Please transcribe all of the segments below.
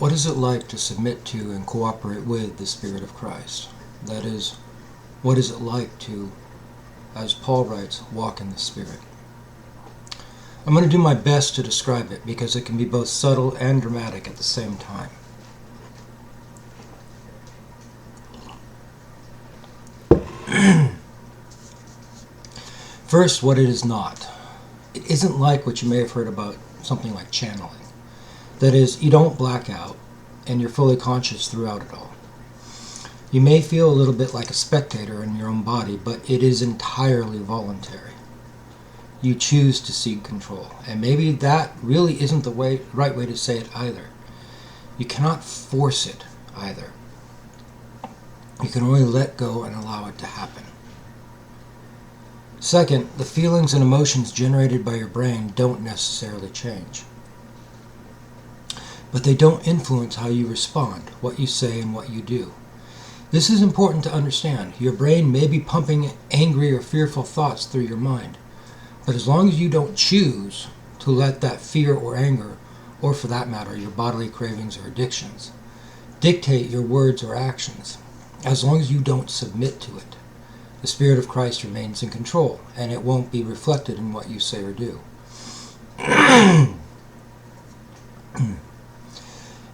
What is it like to submit to and cooperate with the Spirit of Christ? That is, what is it like to, as Paul writes, walk in the Spirit? I'm going to do my best to describe it because it can be both subtle and dramatic at the same time. First, what it is not. It isn't like what you may have heard about something like channeling. That is, you don't black out and you're fully conscious throughout it all. You may feel a little bit like a spectator in your own body, but it is entirely voluntary. You choose to cede control, and maybe that really isn't the right way to say it either. You cannot force it either. You can only let go and allow it to happen. Second, the feelings and emotions generated by your brain don't necessarily change. But they don't influence how you respond, what you say, and what you do. This is important to understand. Your brain may be pumping angry or fearful thoughts through your mind, but as long as you don't choose to let that fear or anger, or for that matter, your bodily cravings or addictions, dictate your words or actions, as long as you don't submit to it, the Spirit of Christ remains in control, and it won't be reflected in what you say or do.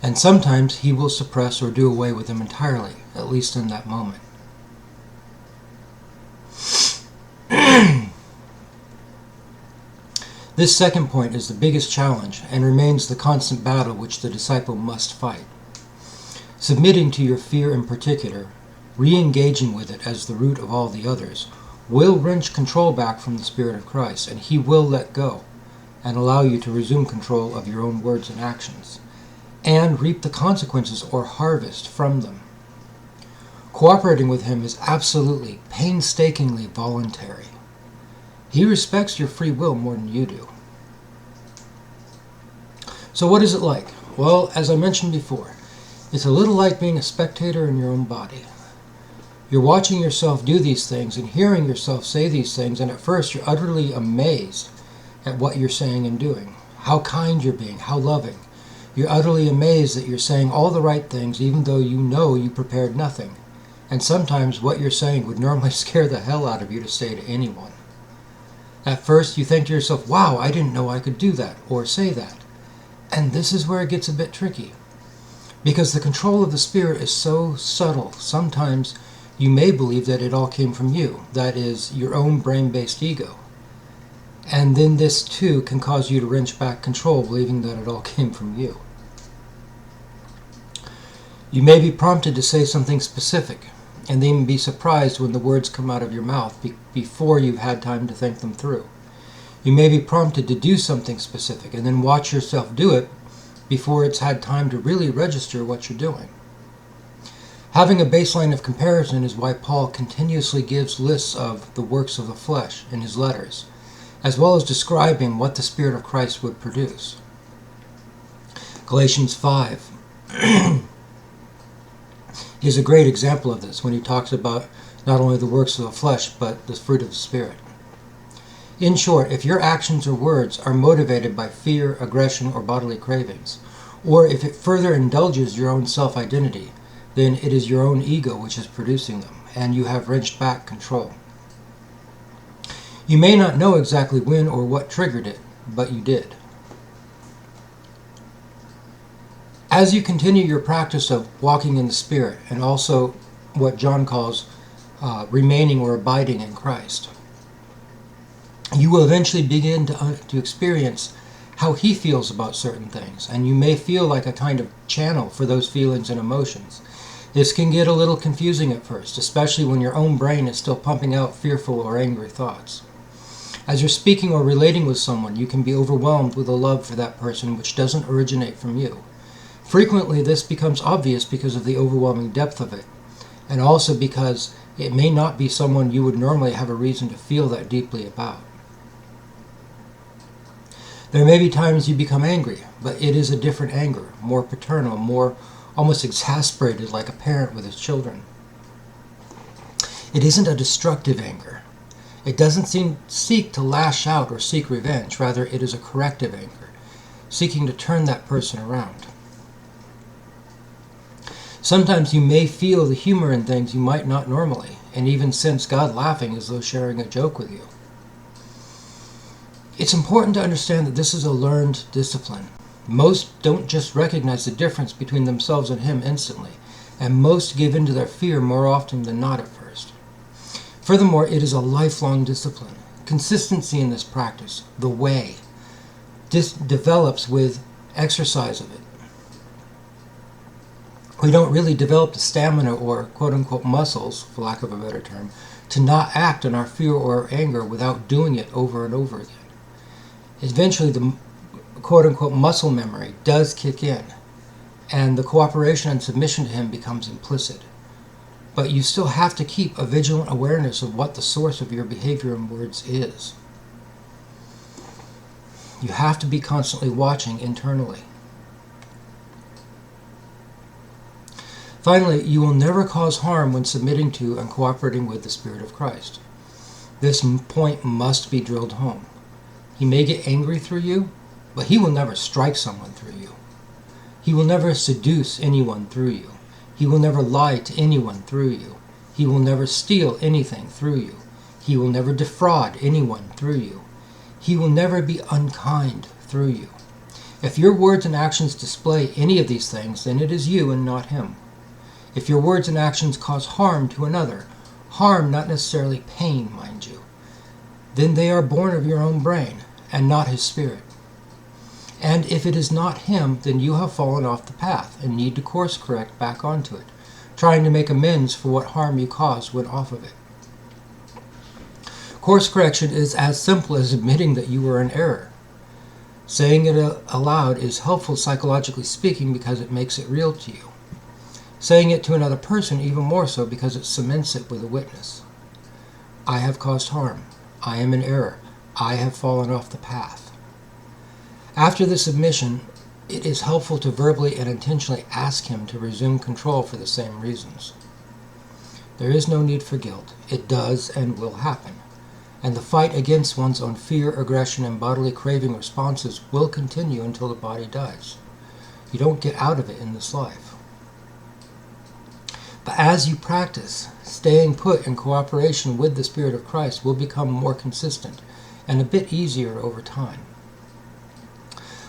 And sometimes he will suppress or do away with them entirely, at least in that moment. This second point is the biggest challenge and remains the constant battle which the disciple must fight. Submitting to your fear in particular, re-engaging with it as the root of all the others, will wrench control back from the Spirit of Christ, and he will let go and allow you to resume control of your own words and actions, and reap the consequences or harvest from them. Cooperating with him is absolutely, painstakingly voluntary. He respects your free will more than you do. So what is it like? Well, as I mentioned before, it's a little like being a spectator in your own body. You're watching yourself do these things and hearing yourself say these things, and at first you're utterly amazed at what you're saying and doing, how kind you're being, how loving. You're utterly amazed that you're saying all the right things even though you know you prepared nothing. And sometimes what you're saying would normally scare the hell out of you to say to anyone. At first you think to yourself, wow, I didn't know I could do that or say that. And this is where it gets a bit tricky. Because the control of the Spirit is so subtle, sometimes you may believe that it all came from you, that is, your own brain-based ego. And then this too can cause you to wrench back control, believing that it all came from you. You may be prompted to say something specific, and then be surprised when the words come out of your mouth before you've had time to think them through. You may be prompted to do something specific, and then watch yourself do it before it's had time to really register what you're doing. Having a baseline of comparison is why Paul continuously gives lists of the works of the flesh in his letters, as well as describing what the Spirit of Christ would produce. Galatians 5 is a great example of this when he talks about not only the works of the flesh, but the fruit of the Spirit. In short, if your actions or words are motivated by fear, aggression, or bodily cravings, or if it further indulges your own self-identity, then it is your own ego which is producing them, and you have wrenched back control. You may not know exactly when or what triggered it, but you did. As you continue your practice of walking in the Spirit, and also what John calls remaining or abiding in Christ, you will eventually begin to experience how he feels about certain things, and you may feel like a kind of channel for those feelings and emotions. This can get a little confusing at first, especially when your own brain is still pumping out fearful or angry thoughts. As you're speaking or relating with someone, you can be overwhelmed with a love for that person which doesn't originate from you. Frequently, this becomes obvious because of the overwhelming depth of it, and also because it may not be someone you would normally have a reason to feel that deeply about. There may be times you become angry, but it is a different anger, more paternal, more almost exasperated like a parent with his children. It isn't a destructive anger. It doesn't seek to lash out or seek revenge. Rather, it is a corrective anger, seeking to turn that person around. Sometimes you may feel the humor in things you might not normally, and even sense God laughing as though sharing a joke with you. It's important to understand that this is a learned discipline. Most don't just recognize the difference between themselves and Him instantly, and most give in to their fear more often than not at first. Furthermore, it is a lifelong discipline. Consistency in this practice, the way, develops with exercise of it. We don't really develop the stamina or quote-unquote muscles, for lack of a better term, to not act on our fear or anger without doing it over and over again. Eventually, the quote-unquote muscle memory does kick in, and the cooperation and submission to Him becomes implicit. But you still have to keep a vigilant awareness of what the source of your behavior and words is. You have to be constantly watching internally. Finally, you will never cause harm when submitting to and cooperating with the Spirit of Christ. This point must be drilled home. He may get angry through you, but He will never strike someone through you. He will never seduce anyone through you. He will never lie to anyone through you. He will never steal anything through you. He will never defraud anyone through you. He will never be unkind through you. If your words and actions display any of these things, then it is you and not Him. If your words and actions cause harm to another, harm, not necessarily pain, mind you, then they are born of your own brain and not His Spirit. And if it is not Him, then you have fallen off the path and need to course correct back onto it, trying to make amends for what harm you caused when off of it. Course correction is as simple as admitting that you were in error. Saying it aloud is helpful psychologically speaking because it makes it real to you. Saying it to another person even more so because it cements it with a witness. I have caused harm. I am in error. I have fallen off the path. After this admission, it is helpful to verbally and intentionally ask Him to resume control for the same reasons. There is no need for guilt. It does and will happen. And the fight against one's own fear, aggression, and bodily craving responses will continue until the body dies. You don't get out of it in this life. But as you practice, staying put in cooperation with the Spirit of Christ will become more consistent and a bit easier over time.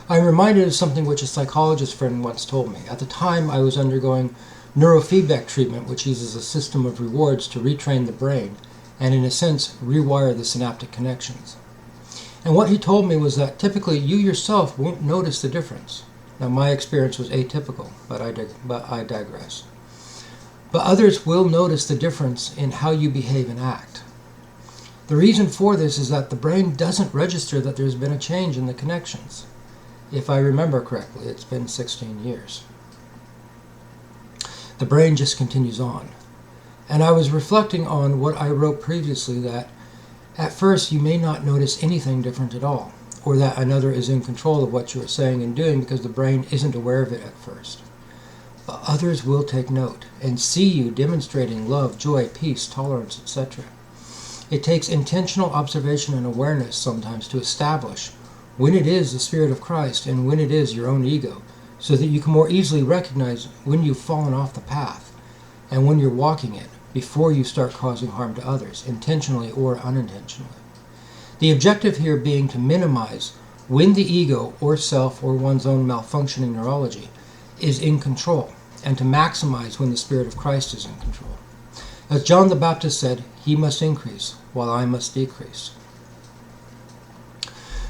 I'm reminded of something which a psychologist friend once told me. At the time, I was undergoing neurofeedback treatment, which uses a system of rewards to retrain the brain and, in a sense, rewire the synaptic connections. And what he told me was that typically you yourself won't notice the difference. Now, my experience was atypical, but I digress. But others will notice the difference in how you behave and act. The reason for this is that the brain doesn't register that there's been a change in the connections. If I remember correctly, it's been 16 years. The brain just continues on. And I was reflecting on what I wrote previously, that at first you may not notice anything different at all, or that another is in control of what you are saying and doing because the brain isn't aware of it at first. But others will take note and see you demonstrating love, joy, peace, tolerance, etc. It takes intentional observation and awareness sometimes to establish when it is the Spirit of Christ and when it is your own ego, so that you can more easily recognize when you've fallen off the path and when you're walking it before you start causing harm to others, intentionally or unintentionally. The objective here being to minimize when the ego or self or one's own malfunctioning neurology is in control, and to maximize when the Spirit of Christ is in control. As John the Baptist said, He must increase while I must decrease.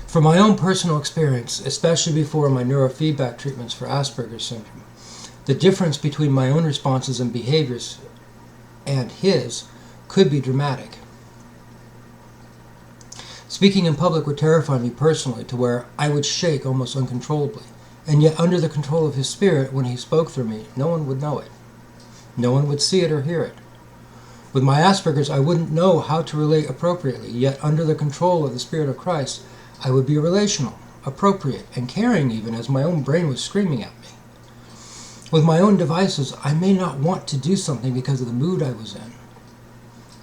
From my own personal experience, especially before my neurofeedback treatments for Asperger's syndrome, the difference between my own responses and behaviors and his could be dramatic. Speaking in public would terrify me personally to where I would shake almost uncontrollably, and yet under the control of His Spirit, when He spoke through me, no one would know it. No one would see it or hear it. With my Asperger's, I wouldn't know how to relate appropriately, yet under the control of the Spirit of Christ, I would be relational, appropriate, and caring even as my own brain was screaming at me. With my own devices, I may not want to do something because of the mood I was in.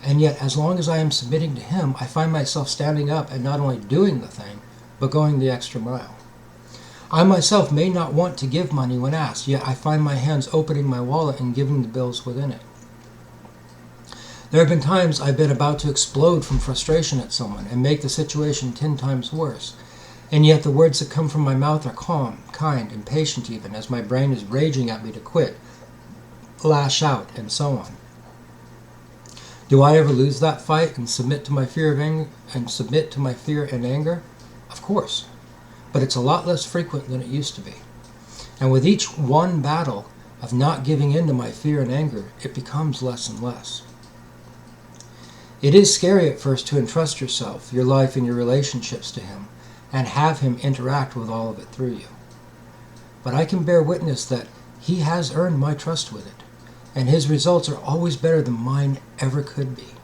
And yet, as long as I am submitting to Him, I find myself standing up and not only doing the thing, but going the extra mile. I myself may not want to give money when asked, yet I find my hands opening my wallet and giving the bills within it. There have been times I've been about to explode from frustration at someone and make the situation 10 times worse, and yet the words that come from my mouth are calm, kind, and patient even, as my brain is raging at me to quit, lash out, and so on. Do I ever lose that fight and submit to my fear and anger? Of course. But it's a lot less frequent than it used to be. And with each one battle of not giving in to my fear and anger, it becomes less and less. It is scary at first to entrust yourself, your life, and your relationships to Him, and have Him interact with all of it through you. But I can bear witness that He has earned my trust with it, and His results are always better than mine ever could be.